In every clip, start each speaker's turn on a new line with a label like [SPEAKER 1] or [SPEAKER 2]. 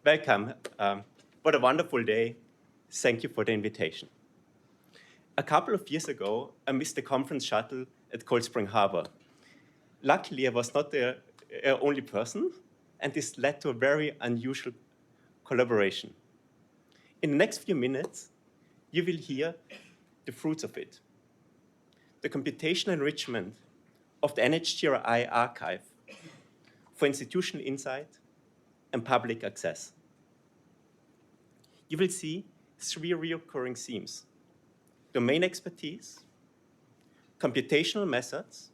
[SPEAKER 1] Welcome. What a wonderful day. Thank you for the invitation. A couple of years ago, I missed the conference shuttle at Cold Spring Harbor. Luckily, I was not the only person, and this led to a very unusual collaboration. In the next few minutes, you will hear the fruits of it. The computational enrichment of the NHGRI archive for institutional insight and public access. You will see three recurring themes: domain expertise, computational methods,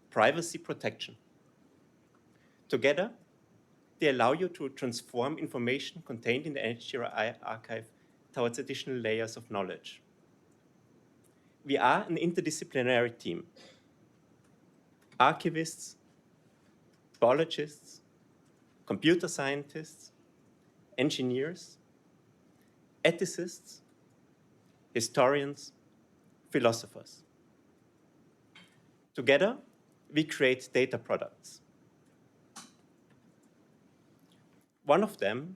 [SPEAKER 1] privacy protection. Together, they allow you to transform information contained in the NHGRI archive towards additional layers of knowledge. We are an interdisciplinary team. Archivists, biologists, computer scientists, engineers, ethicists, historians, philosophers. Together, we create data products. One of them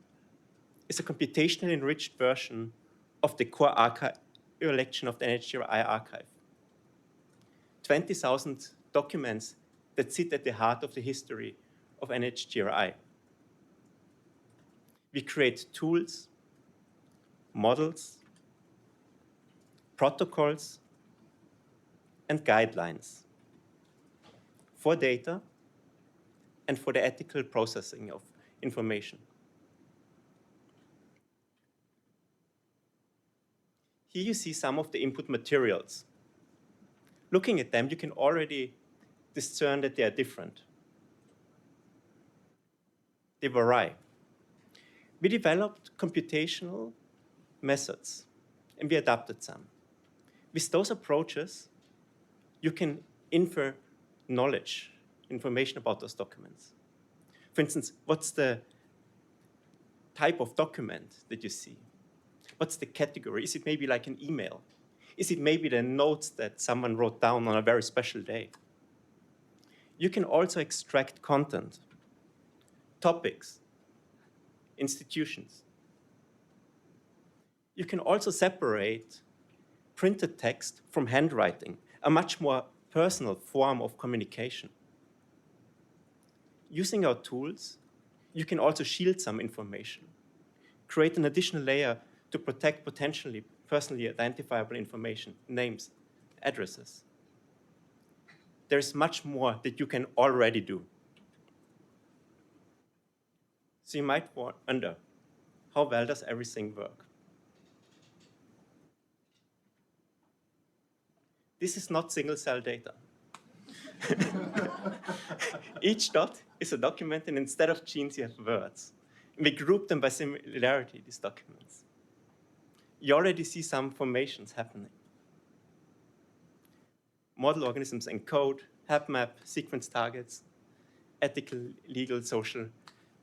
[SPEAKER 1] is a computationally enriched version of the core archive collection of the NHGRI archive. 20,000 documents that sit at the heart of the history of NHGRI. We create tools, models, protocols, and guidelines for data and for the ethical processing of information. Here you see some of the input materials. Looking at them, you can already discern that they are different. They vary. We developed computational methods, and we adapted some. With those approaches, you can infer knowledge, information about those documents. For instance, what's the type of document that you see? What's the category? Is it maybe like an email? Is it maybe the notes that someone wrote down on a very special day? You can also extract content, topics, institutions. You can also separate printed text from handwriting, a much more personal form of communication. Using our tools, you can also shield some information, create an additional layer to protect potentially personally identifiable information, names, addresses. There's much more that you can already do. So you might wonder, how well does everything work? This is not single-cell data. Each dot is a document, and instead of genes, you have words. And we group them by similarity, these documents. You already see some formations happening. Model organisms encode, HapMap, sequence targets, ethical, legal, social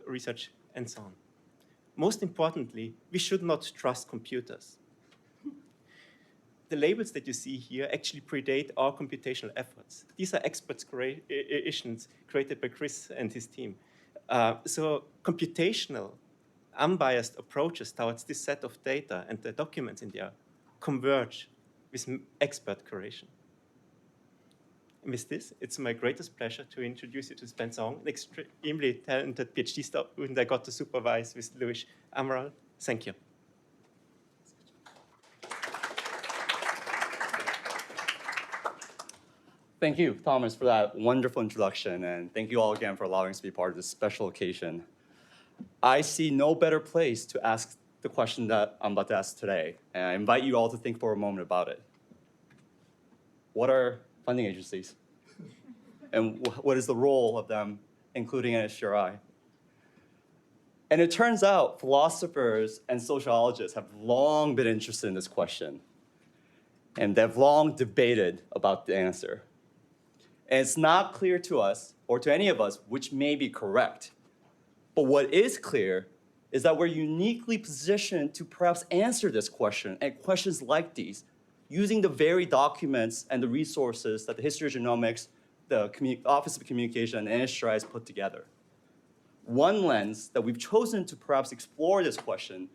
[SPEAKER 1] research, and so on. Most importantly, we should not trust computers. The labels that you see here actually predate our computational efforts. These are experts creations created by Chris and his team. So computational, unbiased approaches towards this set of data and the documents in there converge with expert curation. And with this, it's my greatest pleasure to introduce you to Sven Song, an extremely talented PhD student I got to supervise with Louis Amaral. Thank you.
[SPEAKER 2] Thank you, Thomas, for that wonderful introduction, and thank you all again for allowing us to be part of this special occasion. I see no better place to ask the question that I'm about to ask today, and I invite you all to think for a moment about it. What are funding agencies? And what is the role of them, including NHGRI? And it turns out philosophers and sociologists have long been interested in this question, and they've long debated about the answer. And it's not clear to us, or to any of us, which may be correct. But what is clear is that we're uniquely positioned to perhaps answer this question and questions like these, using the very documents and the resources that the History of Genomics, the Office of Communication, and NHGRI has put together. One lens that we've chosen to perhaps explore this question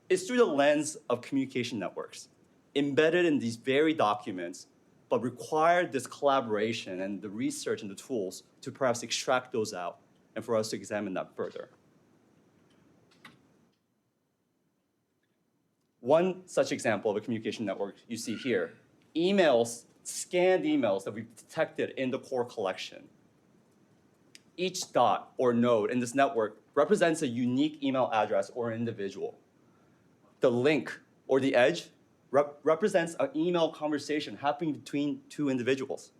[SPEAKER 2] is through the lens of communication networks, embedded in these very documents, but require this collaboration and the research and the tools to perhaps extract those out and for us to examine that further. One such example of a communication network you see here, emails, scanned emails that we've detected in the core collection. Each dot or node in this network represents a unique email address or an individual. The link or the edge represents an email conversation happening between two individuals.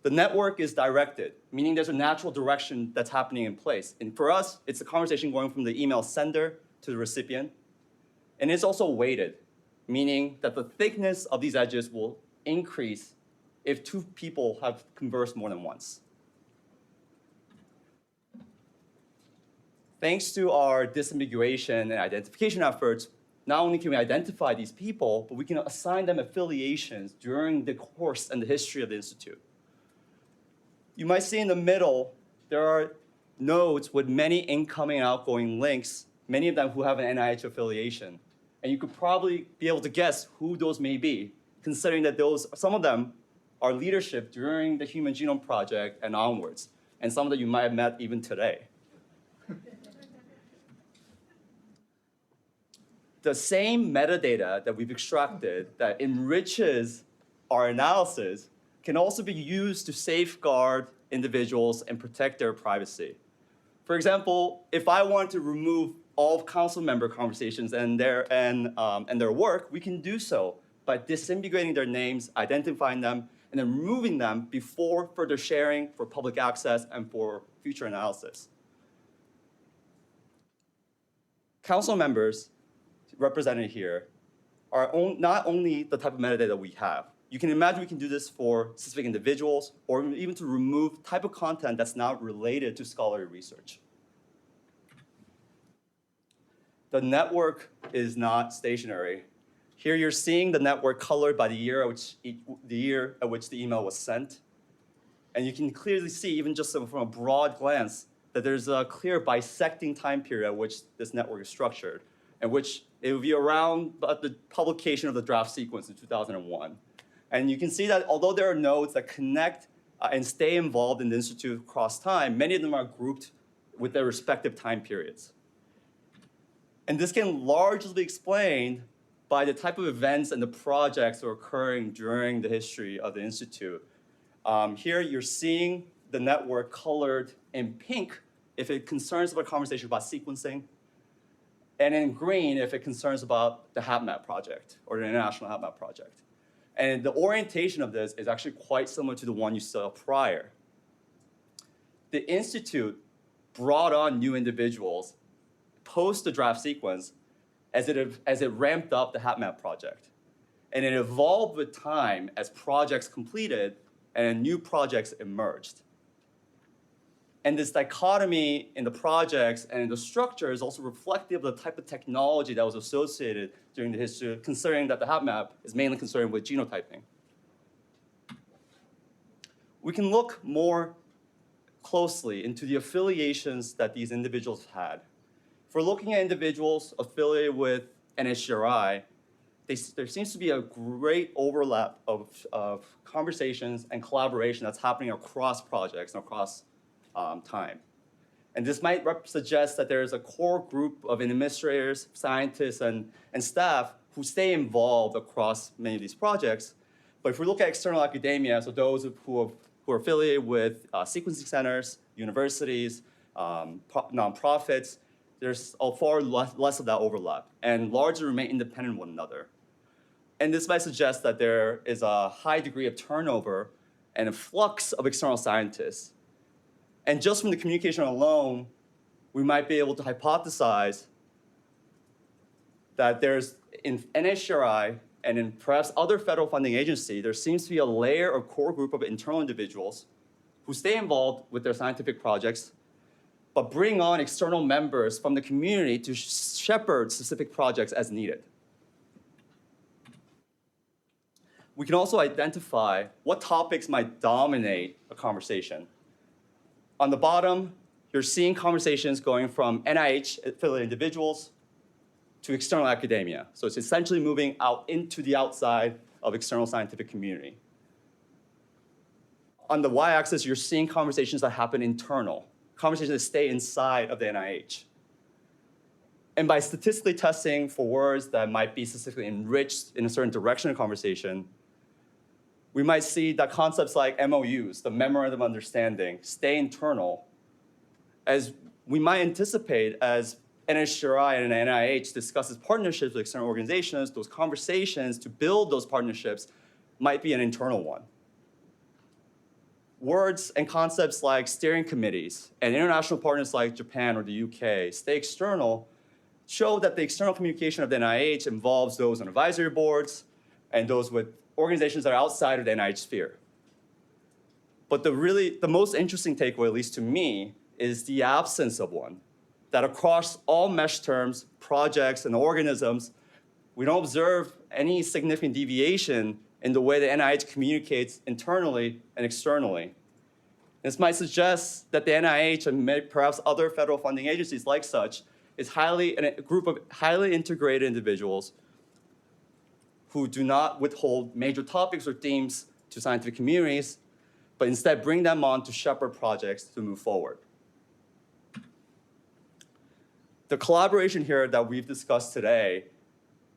[SPEAKER 2] The network is directed, meaning there's a natural direction that's happening in place. And for us, it's a conversation going from the email sender to the recipient. And it's also weighted, meaning that the thickness of these edges will increase if two people have conversed more than once. Thanks to our disambiguation and identification efforts, not only can we identify these people, but we can assign them affiliations during the course and the history of the Institute. You might see in the middle, there are nodes with many incoming and outgoing links, many of them who have an NIH affiliation. And you could probably be able to guess who those may be, considering that some of them are leadership during the Human Genome Project and onwards, and some that you might have met even today. The same metadata that we've extracted that enriches our analysis can also be used to safeguard individuals and protect their privacy. For example, if I want to remove all council member conversations and their work, we can do so by disambiguating their names, identifying them, and then removing them before further sharing for public access and for future analysis. Council members represented here are not only the type of metadata we have. You can imagine we can do this for specific individuals or even to remove type of content that's not related to scholarly research. The network is not stationary. Here you're seeing the network colored by the year at which the email was sent. And you can clearly see, even just from a broad glance, that there's a clear bisecting time period at which this network is structured, and which it will be around the publication of the draft sequence in 2001. And you can see that although there are nodes that connect and stay involved in the Institute across time, many of them are grouped with their respective time periods. And this can largely be explained by the type of events and the projects that are occurring during the history of the Institute. Here you're seeing the network colored in pink if it concerns about a conversation about sequencing, and in green if it concerns about the HapMap project or the International HapMap project. And the orientation of this is actually quite similar to the one you saw prior. The Institute brought on new individuals post the draft sequence as it ramped up the HapMap project. And it evolved with time as projects completed and new projects emerged. And this dichotomy in the projects and in the structure is also reflective of the type of technology that was associated during the history, considering that the HapMap is mainly concerned with genotyping. We can look more closely into the affiliations that these individuals had. If we're looking at individuals affiliated with NHGRI, there seems to be a great overlap of conversations and collaboration that's happening across projects and across time. And this might suggest that there is a core group of administrators, scientists, and staff who stay involved across many of these projects. But if we look at external academia, so those who are affiliated with sequencing centers, universities, nonprofits, there's far less of that overlap and largely remain independent of one another. And this might suggest that there is a high degree of turnover and a flux of external scientists. And just from the communication alone, we might be able to hypothesize that there's, in NHGRI and in perhaps other federal funding agencies, there seems to be a layer or core group of internal individuals who stay involved with their scientific projects, but bring on external members from the community to shepherd specific projects as needed. We can also identify what topics might dominate a conversation. On the bottom, you're seeing conversations going from NIH-affiliated individuals to external academia. So it's essentially moving out into the outside of external scientific community. On the y-axis, you're seeing conversations that happen internal, conversations that stay inside of the NIH. And by statistically testing for words that might be statistically enriched in a certain direction of conversation, we might see that concepts like MOUs, the Memorandum of Understanding, stay internal, as we might anticipate as NHGRI and NIH discusses partnerships with external organizations, those conversations to build those partnerships might be an internal one. Words and concepts like steering committees and international partners like Japan or the UK stay external, show that the external communication of the NIH involves those on advisory boards and those with organizations that are outside of the NIH sphere. But the most interesting takeaway, at least to me, is the absence of one. That across all mesh terms, projects, and organisms, we don't observe any significant deviation in the way the NIH communicates internally and externally. This might suggest that the NIH and perhaps other federal funding agencies like such is a group of highly integrated individuals who do not withhold major topics or themes to scientific communities, but instead bring them on to shepherd projects to move forward. The collaboration here that we've discussed today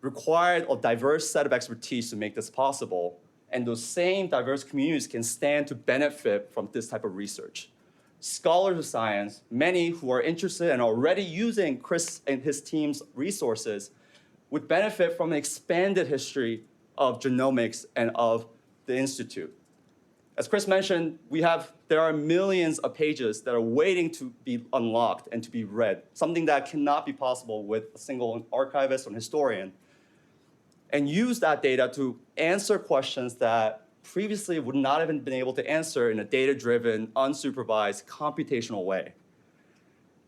[SPEAKER 2] required a diverse set of expertise to make this possible, and those same diverse communities can stand to benefit from this type of research. Scholars of science, many who are interested and already using Chris and his team's resources, would benefit from an expanded history of genomics and of the Institute. As Chris mentioned, there are millions of pages that are waiting to be unlocked and to be read, something that cannot be possible with a single archivist or historian, and use that data to answer questions that previously would not have been able to answer in a data-driven, unsupervised, computational way.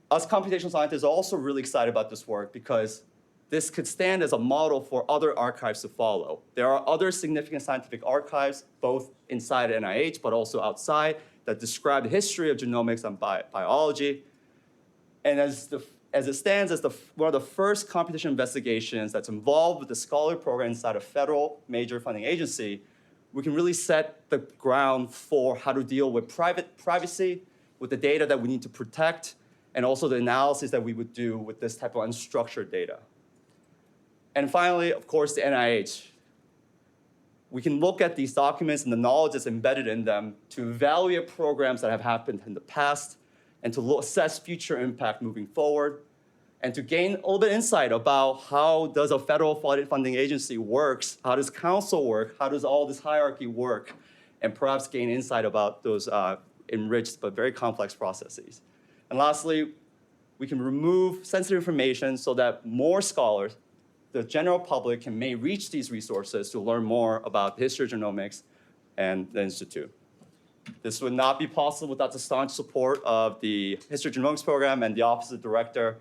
[SPEAKER 2] Us computational scientists are also really excited about this work because this could stand as a model for other archives to follow. There are other significant scientific archives, both inside NIH, but also outside, that describe the history of genomics and biology. And as it stands as one of the first computational investigations that's involved with the scholarly program inside a federal major funding agency, we can really set the ground for how to deal with privacy, with the data that we need to protect, and also the analysis that we would do with this type of unstructured data. And finally, of course, the NIH. We can look at these documents and the knowledge that's embedded in them to evaluate programs that have happened in the past and to assess future impact moving forward, and to gain a little bit of insight about how does a federal funding agency works, how does council work, how does all this hierarchy work, and perhaps gain insight about those enriched but very complex processes. And lastly, we can remove sensitive information so that more scholars, the general public, may reach these resources to learn more about the history of genomics and the Institute. This would not be possible without the staunch support of the History of Genomics program and the Office of the Director.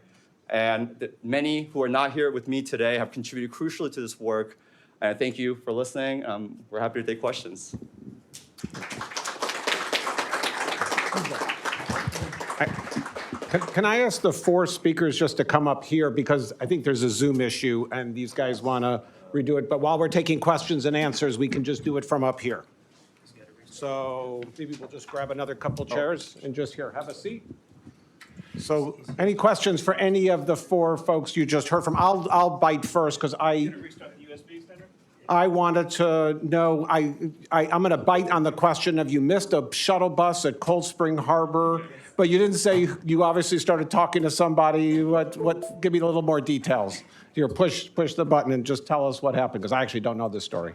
[SPEAKER 2] And many who are not here with me today have contributed crucially to this work. And thank you for listening. We're happy to take questions.
[SPEAKER 3] Can I ask the four speakers just to come up here, because I think there's a Zoom issue and these guys want to redo it. But while we're taking questions and answers, we can just do it from up here. So maybe we'll just grab another couple chairs and just here, have a seat. So any questions for any of the four folks you just heard from? I'll bite first because I wanted to know, I'm going to bite on the question of you missed a shuttle bus at Cold Spring Harbor, but you didn't say you obviously started talking to somebody. What? Give me a little more details. Here, push the button and just tell us what happened, because I actually don't know this story.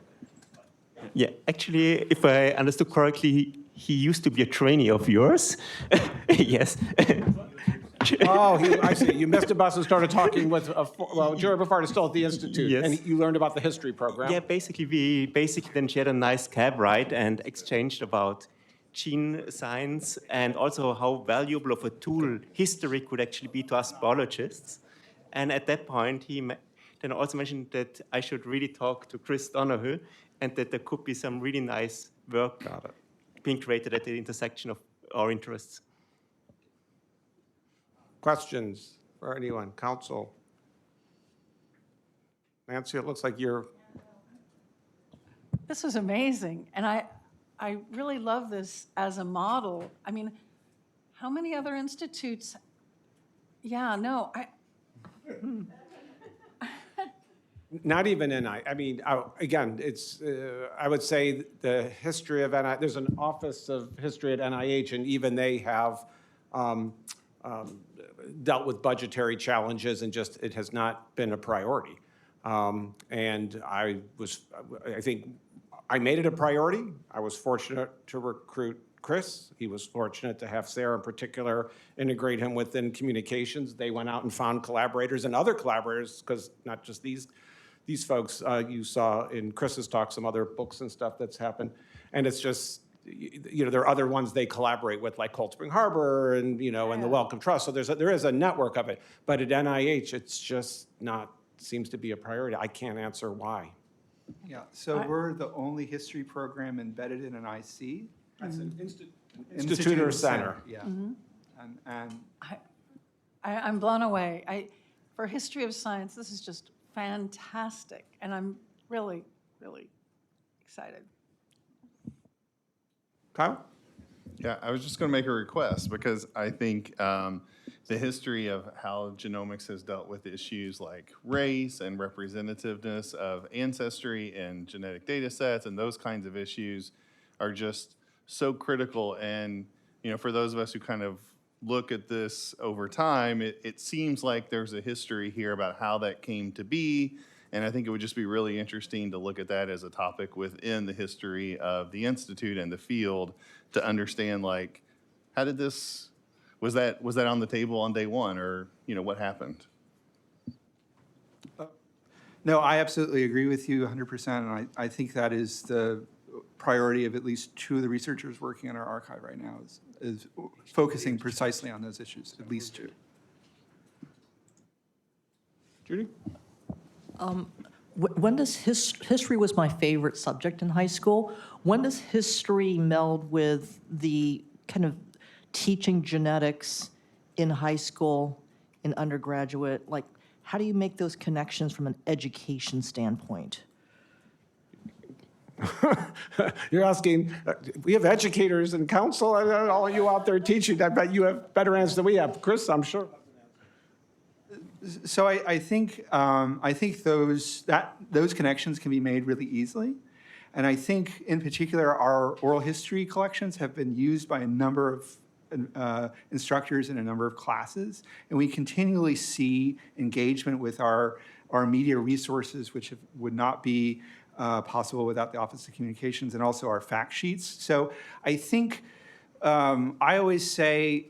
[SPEAKER 1] Yeah, actually, if I understood correctly, he used to be a trainee of yours. Yes.
[SPEAKER 3] Oh, I see. You missed a bus and started talking with, Jerry Buffard is still at the Institute,
[SPEAKER 1] yes.
[SPEAKER 3] And you learned about the history program.
[SPEAKER 1] Yeah, we then shared a nice cab ride and exchanged about gene science and also how valuable of a tool history could actually be to us biologists. And at that point, he then also mentioned that I should really talk to Chris Donoghue and that there could be some really nice work being created at the intersection of our interests.
[SPEAKER 3] Questions for anyone? Council? Nancy, it looks like you're,
[SPEAKER 4] This is amazing, and I really love this as a model. I mean, how many other institutes? Yeah, no,
[SPEAKER 3] not even NI. I mean, again, it's, I would say the history of NI, there's an Office of History at NIH, and even they have dealt with budgetary challenges, and just, it has not been a priority. And I think I made it a priority. I was fortunate to recruit Chris. He was fortunate to have Sarah in particular integrate him within communications. They went out and found collaborators and other collaborators, because not just these folks, you saw in Chris's talk some other books and stuff that's happened. And it's just, there are other ones they collaborate with, like Cold Spring Harbor and, and the Wellcome Trust. So there is a network of it. But at NIH, it's just not, seems to be a priority. I can't answer why.
[SPEAKER 5] Yeah, so we're the only history program embedded in an IC.
[SPEAKER 3] That's an institute or center.
[SPEAKER 5] Yeah. And
[SPEAKER 4] I'm blown away. For history of science, this is just fantastic, and I'm really, really excited.
[SPEAKER 3] Kyle?
[SPEAKER 6] Yeah, I was just going to make a request because I think the history of how genomics has dealt with issues like race and representativeness of ancestry and genetic data sets and those kinds of issues are just so critical. And, for those of us who kind of look at this over time, it seems like there's a history here about how that came to be. And I think it would just be really interesting to look at that as a topic within the history of the Institute and the field to understand, like, how did this, was that on the table on day one, or, what happened?
[SPEAKER 5] no, I absolutely agree with you 100%. And I think that is the priority of at least two of the researchers working on our archive right now is focusing precisely on those issues, at least two.
[SPEAKER 3] Judy?
[SPEAKER 7] When does history was my favorite subject in high school. When does history meld with the kind of teaching genetics in high school, in undergraduate? Like, how do you make those connections from an education standpoint?
[SPEAKER 3] You're asking, we have educators and council, and all of you out there teaching. I bet you have better answers than we have. Chris, I'm sure.
[SPEAKER 5] So I think those connections can be made really easily. And I think, in particular, our oral history collections have been used by a number of instructors in a number of classes. And we continually see engagement with our media resources, which would not be possible without the Office of Communications, and also our fact sheets. So I think I always say,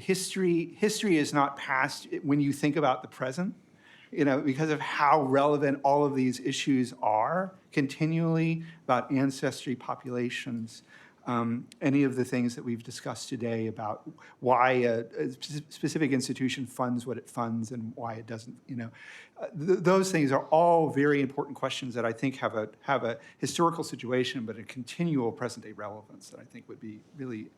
[SPEAKER 5] history is not past when you think about the present, because of how relevant all of these issues are continually about ancestry, populations, any of the things that we've discussed today about why a specific institution funds what it funds and why it doesn't, those things are all very important questions that I think have a historical situation, but a continual present-day relevance that I think would be really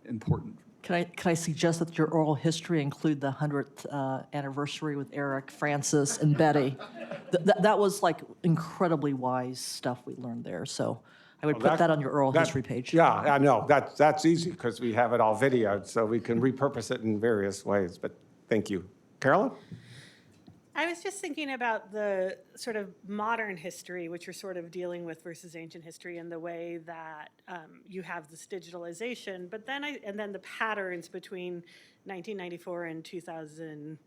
[SPEAKER 5] important.
[SPEAKER 7] Can I suggest that your oral history include the 100th anniversary with Eric, Francis, and Betty? That was like incredibly wise stuff we learned there. So I would put that on your oral history page.
[SPEAKER 3] Yeah, I know. That's easy because we have it all videoed, so we can repurpose it in various ways. But thank you. Carolyn?
[SPEAKER 8] I was just thinking about the sort of modern history, which you're sort of dealing with, versus ancient history, and the way that you have this digitalization, but then the patterns between 1994 and 2000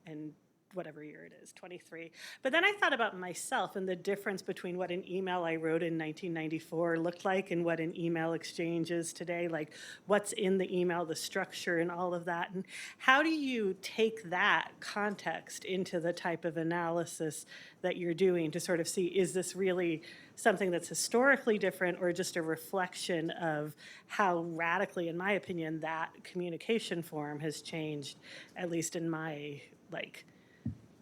[SPEAKER 8] and whatever year it is, 23. But then I thought about myself and the difference between what an email I wrote in 1994 looked like and what an email exchange is today, like what's in the email, the structure and all of that. And how do you take that context into the type of analysis that you're doing to sort of see, is this really something that's historically different or just a reflection of how radically, in my opinion, that communication form has changed, at least in my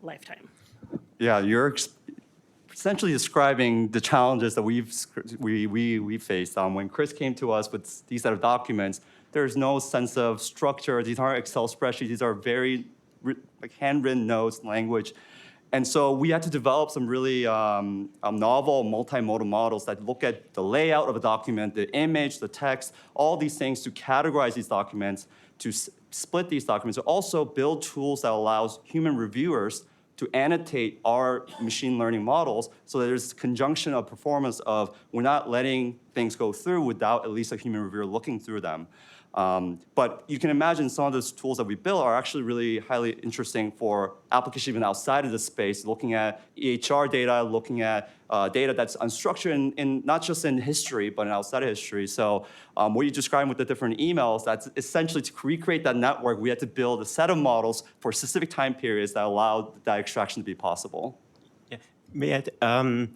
[SPEAKER 8] lifetime?
[SPEAKER 2] Yeah, you're essentially describing the challenges that we faced. When Chris came to us with these set of documents, there's no sense of structure. These aren't Excel spreadsheets. These are very like handwritten notes, language. And so we had to develop some really novel multimodal models that look at the layout of a document, the image, the text, all these things to categorize these documents, to split these documents, and also build tools that allows human reviewers to annotate our machine learning models so that there's conjunction of performance of we're not letting things go through without at least a human reviewer looking through them. But you can imagine some of those tools that we build are actually really highly interesting for application even outside of the space, looking at EHR data, looking at data that's unstructured in not just in history, but outside of history. So what you described with the different emails, that's essentially to recreate that network, we had to build a set of models for specific time periods that allowed that extraction to be possible.
[SPEAKER 1] Yeah. May I add,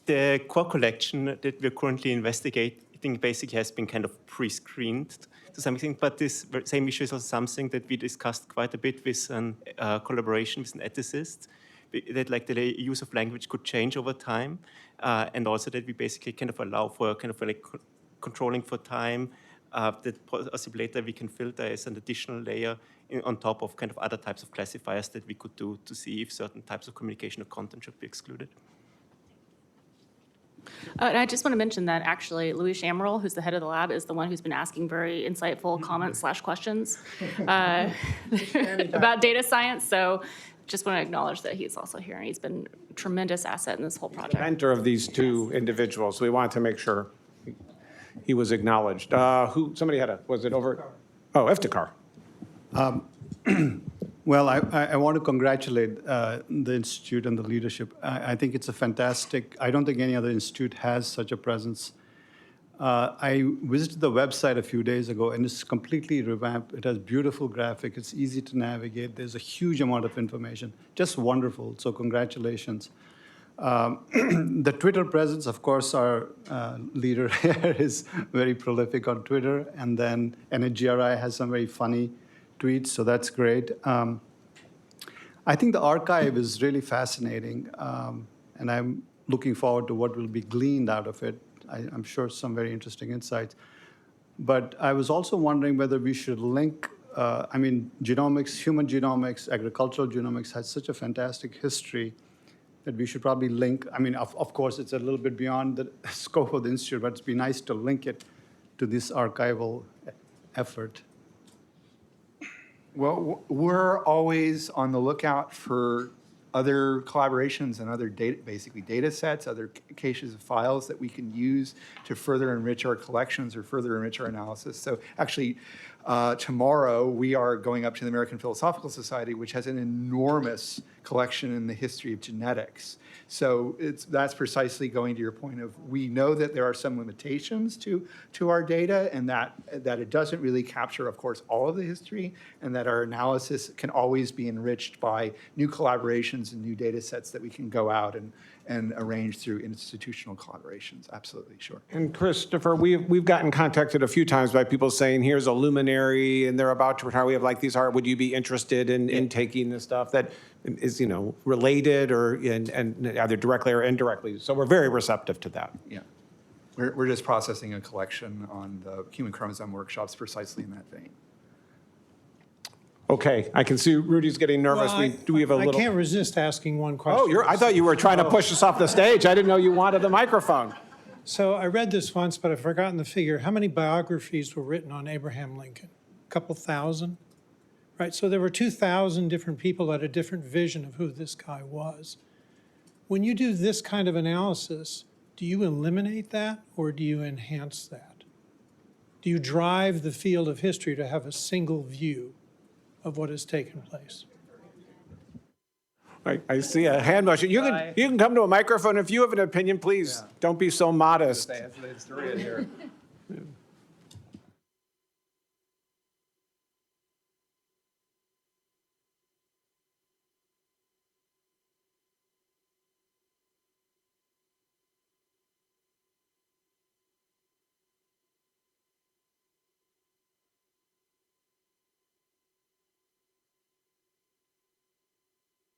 [SPEAKER 1] the core collection that we're currently investigating basically has been kind of pre-screened to some extent, but this same issue is also something that we discussed quite a bit with a collaboration with an ethicist, that like the use of language could change over time, and also that we basically kind of allow for kind of like controlling for time, that possibly later we can filter as an additional layer on top of kind of other types of classifiers that we could do to see if certain types of communication or content should be excluded.
[SPEAKER 9] And I just want to mention that actually Louis Chamerl, who's the head of the lab, is the one who's been asking very insightful comments/questions about data science. So just want to acknowledge that he's also here, and he's been a tremendous asset in this whole project.
[SPEAKER 3] Mentor of these two individuals. We wanted to make sure he was acknowledged. Somebody had was it over? Oh, Iftikhar.
[SPEAKER 10] Well, I want to congratulate the Institute and the leadership. I think it's a fantastic, I don't think any other institute has such a presence. I visited the website a few days ago, and it's completely revamped. It has beautiful graphics. It's easy to navigate. There's a huge amount of information. Just wonderful. So congratulations. The Twitter presence, of course, our leader here is very prolific on Twitter. And then NHGRI has some very funny tweets, so that's great. I think the archive is really fascinating, and I'm looking forward to what will be gleaned out of it. I'm sure some very interesting insights. But I was also wondering whether we should link, genomics, human genomics, agricultural genomics has such a fantastic history that we should probably link. Of course, it's a little bit beyond the scope of the institute, but it'd be nice to link it to this archival effort.
[SPEAKER 5] Well, we're always on the lookout for other collaborations and other data sets, other caches of files that we can use to further enrich our collections or further enrich our analysis. So actually, tomorrow we are going up to the American Philosophical Society, which has an enormous collection in the history of genetics. So that's precisely going to your point of, we know that there are some limitations to our data, and that it doesn't really capture, of course, all of the history, and that our analysis can always be enriched by new collaborations and new data sets that we can go out and arrange through institutional collaborations. Absolutely, sure.
[SPEAKER 3] And Christopher, we've gotten contacted a few times by people saying, here's a luminary and they're about to retire. We have like these would you be interested in taking this stuff that is, related or and either directly or indirectly? So we're very receptive to that.
[SPEAKER 5] Yeah. We're just processing a collection on the human chromosome workshops precisely in that vein.
[SPEAKER 3] Okay, I can see Rudy's getting nervous.
[SPEAKER 11] Well,
[SPEAKER 3] Do we have a little?
[SPEAKER 11] I can't resist asking one question.
[SPEAKER 3] Oh, I thought you were trying to push us off the stage. I didn't know you wanted the microphone.
[SPEAKER 11] So I read this once, but I've forgotten the figure. How many biographies were written on Abraham Lincoln? A couple thousand? Right, so there were 2,000 different people that had a different vision of who this guy was. When you do this kind of analysis, do you eliminate that or do you enhance that? Do you drive the field of history to have a single view of what has taken place?
[SPEAKER 3] I see a hand motion. You can come to a microphone if you have an opinion, please. Don't be so modest.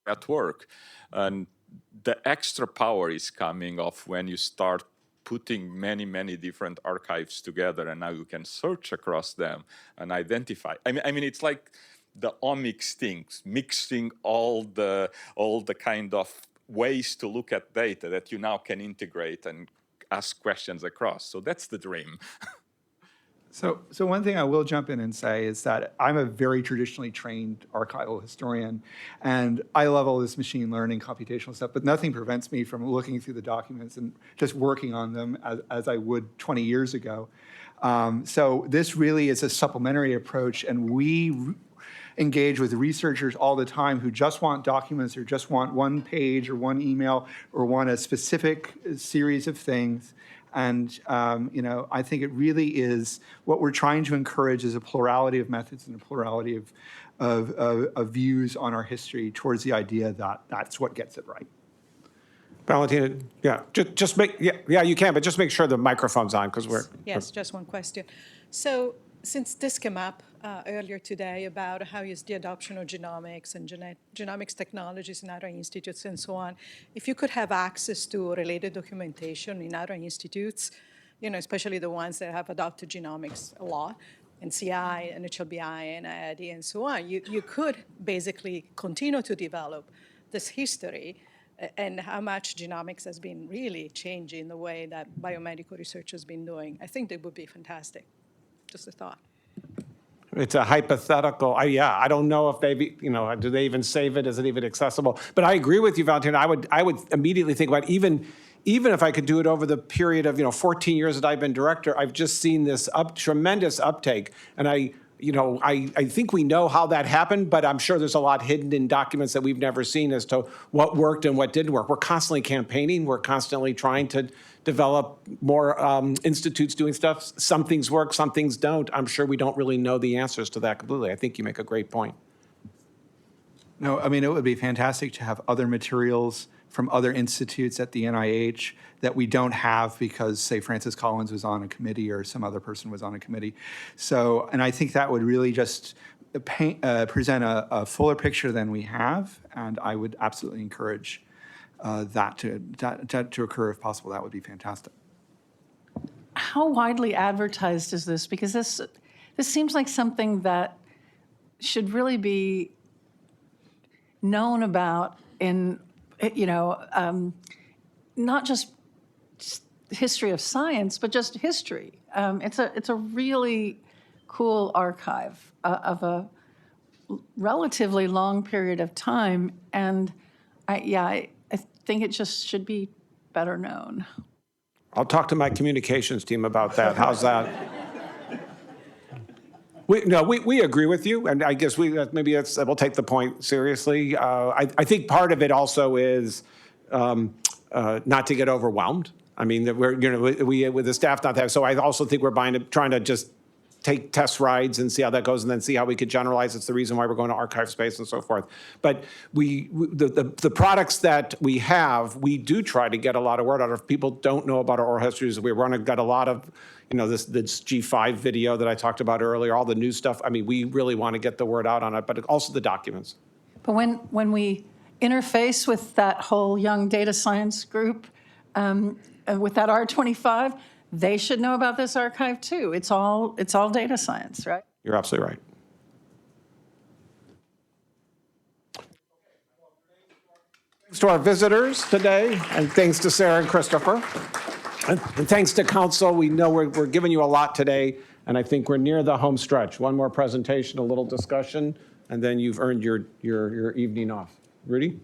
[SPEAKER 12] At work, and the extra power is coming off when you start putting many different archives together, and now you can search across them and identify. I mean it's like the omics things, mixing all the kind of ways to look at data that you now can integrate and ask questions across. So that's the dream.
[SPEAKER 5] So one thing I will jump in and say is that I'm a very traditionally trained archival historian, and I love all this machine learning, computational stuff, but nothing prevents me from looking through the documents and just working on them as I would 20 years ago. So this really is a supplementary approach, and we engage with researchers all the time who just want documents or just want one page or one email or want a specific series of things. And I think it really is what we're trying to encourage is a plurality of methods and a plurality of views on our history towards the idea that that's what gets it right.
[SPEAKER 3] Valentina, yeah, just make, yeah, you can, but just make sure the microphone's on because we're.
[SPEAKER 13] Yes, just one question. So since this came up earlier today about how is the adoption of genomics and genomics technologies in other institutes and so on, if you could have access to related documentation in other institutes, especially the ones that have adopted genomics a lot, NCI, NHLBI, NIAID, and so on, you could basically continue to develop this history and how much genomics has been really changing the way that biomedical research has been doing. I think that would be fantastic. Just a thought.
[SPEAKER 3] It's a hypothetical. I don't know if they, do they even save it? Is it even accessible? But I agree with you, Valentina. I would immediately think about even if I could do it over the period of 14 years that I've been director. I've just seen this tremendous uptake, and I think we know how that happened, but I'm sure there's a lot hidden in documents that we've never seen as to what worked and what didn't work. We're constantly campaigning. We're constantly trying to develop more institutes doing stuff. Some things work, some things don't. I'm sure we don't really know the answers to that completely. I think you make a great point.
[SPEAKER 5] No, I mean, it would be fantastic to have other materials from other institutes at the NIH that we don't have because, say, Francis Collins was on a committee or some other person was on a committee. So, and I think that would really just present a fuller picture than we have, and I would absolutely encourage that to occur if possible. That would be fantastic.
[SPEAKER 4] How widely advertised is this? Because this seems like something that should really be known about in, not just history of science, but just history. It's a really cool archive of a relatively long period of time, and I think it just should be better known.
[SPEAKER 3] I'll talk to my communications team about that. How's that? We agree with you, and I guess we'll take the point seriously. I think part of it also is not to get overwhelmed. I mean, that we with the staff not have. So I also think we're trying to just take test rides and see how that goes, and then see how we could generalize. It's the reason why we're going to archive space and so forth. But the products that we have, we do try to get a lot of word out of. If people don't know about our oral histories, we've got a lot of, this G5 video that I talked about earlier, all the new stuff. I mean, we really want to get the word out on it, but also the documents.
[SPEAKER 4] But when we interface with that whole young data science group, with that R25, they should know about this archive too. It's all data science, right?
[SPEAKER 3] You're absolutely right. Thanks to our visitors today, and thanks to Sarah and Christopher. And thanks to council. We know we're giving you a lot today, and I think we're near the home stretch. One more presentation, a little discussion, and then you've earned your evening off. Rudy?